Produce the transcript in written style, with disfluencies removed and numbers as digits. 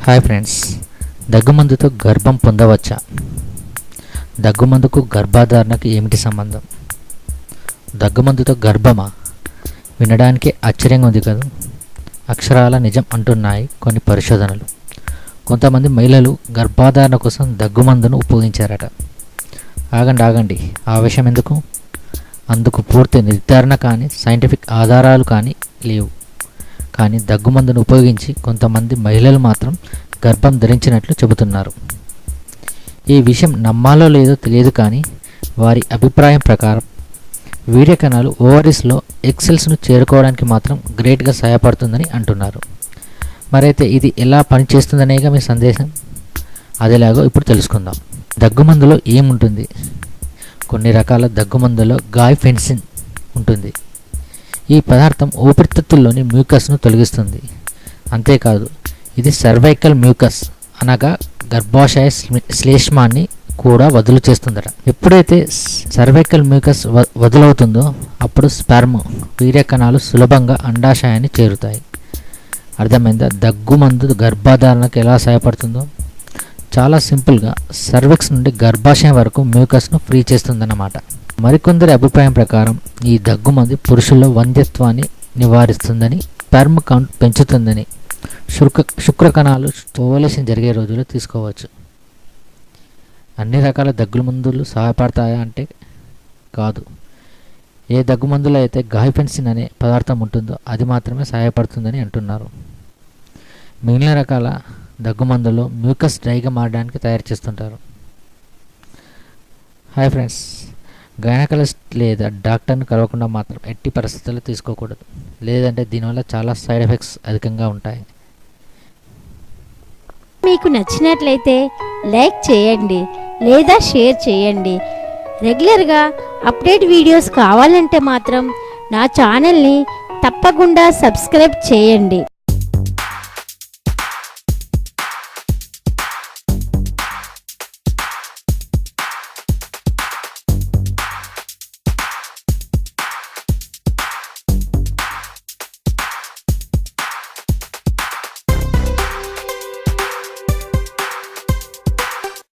Hi friends, దగ్గుమందుతో గర్భం పొందవచ్చా? దగ్గుమందుకు గర్భధారణకు ఏమిటి సంబంధం? దగ్గుమందుతో గర్భమా? వినడానికి ఆశ్చర్యంగా ఉంది కదా. అక్షరాల నిజం అంటున్నాయి కొన్ని పరిశోధనలు. కొంతమంది మహిళలు గర్భధారణ కోసం దగ్గుమందును ఉపయోగించారట. ఆగండి, ఆ విషయం ఎందుకు? అందుకు పూర్తి నిర్ధారణ కానీ సైంటిఫిక్ ఆధారాలు కానీ లేవు. కానీ దగ్గుమందును ఉపయోగించి కొంతమంది మహిళలు మాత్రం గర్భం ధరించినట్లు చెబుతున్నారు. ఈ విషయం నమ్మాలో లేదో తెలియదు, కానీ వారి అభిప్రాయం ప్రకారం వీర్య కణాలు ఓవరీస్లో ఎగ్సెల్స్ను చేరుకోవడానికి మాత్రం గ్రేట్గా సహాయపడుతుందని అంటున్నారు. మరైతే ఇది ఎలా పనిచేస్తుందనేగా మీ సందేశం. అదేలాగో ఇప్పుడు తెలుసుకుందాం. దగ్గుమందులో ఏముంటుంది? కొన్ని రకాల దగ్గుమందులో గాయిఫెన్సిన్ ఉంటుంది. ఈ పదార్థం ఊపిరితిత్తుల్లోని మ్యూకస్ను తొలగిస్తుంది. అంతేకాదు, ఇది సర్వైకల్ మ్యూకస్ అనగా గర్భాశయ శ్లేష్మాన్ని కూడా వదులు చేస్తుందట. ఎప్పుడైతే సర్వైకల్ మ్యూకస్ వదులవుతుందో అప్పుడు స్పెర్మ్ వీర్య కణాలు సులభంగా అండాశయాన్ని చేరుతాయి. అర్థమైందా? దగ్గుమందు గర్భధారణకు ఎలా సహాయపడుతుందో. చాలా సింపుల్గా సర్విక్స్ నుండి గర్భాశయం వరకు మ్యూకస్ను ఫ్రీ చేస్తుందన్నమాట. మరికొందరి అభిప్రాయం ప్రకారం ఈ దగ్గుమంది పురుషుల్లో వంధ్యత్వాన్ని నివారిస్తుందని, స్పెర్మ్ కౌంట్ పెంచుతుందని, శుక్ర కణాలు ఓవలేషన్ జరిగే రోజుల్లో తీసుకోవచ్చు. అన్ని రకాల దగ్గుమందులు సహాయపడతాయా అంటే కాదు. ఏ దగ్గుమందులో అయితే గాయిఫెన్సిన్ అనే పదార్థం ఉంటుందో అది మాత్రమే సహాయపడుతుందని అంటున్నారు. మిగిలిన రకాల దగ్గుమందులో మ్యూకస్ డ్రైగా మారడానికి తయారు చేస్తుంటారు. హాయ్ ఫ్రెండ్స్, గైనకాలజిస్ట్ లేదా డాక్టర్ను కలవకుండా మాత్రం ఎట్టి పరిస్థితుల్లో తీసుకోకూడదు. లేదంటే దీనివల్ల చాలా సైడ్ ఎఫెక్ట్స్ అధికంగా ఉంటాయి. మీకు నచ్చినట్లయితే లైక్ చేయండి లేదా షేర్ చేయండి. రెగ్యులర్గా అప్డేట్ వీడియోస్ కావాలంటే మాత్రం నా ఛానల్ని తప్పకుండా సబ్స్క్రైబ్ చేయండి.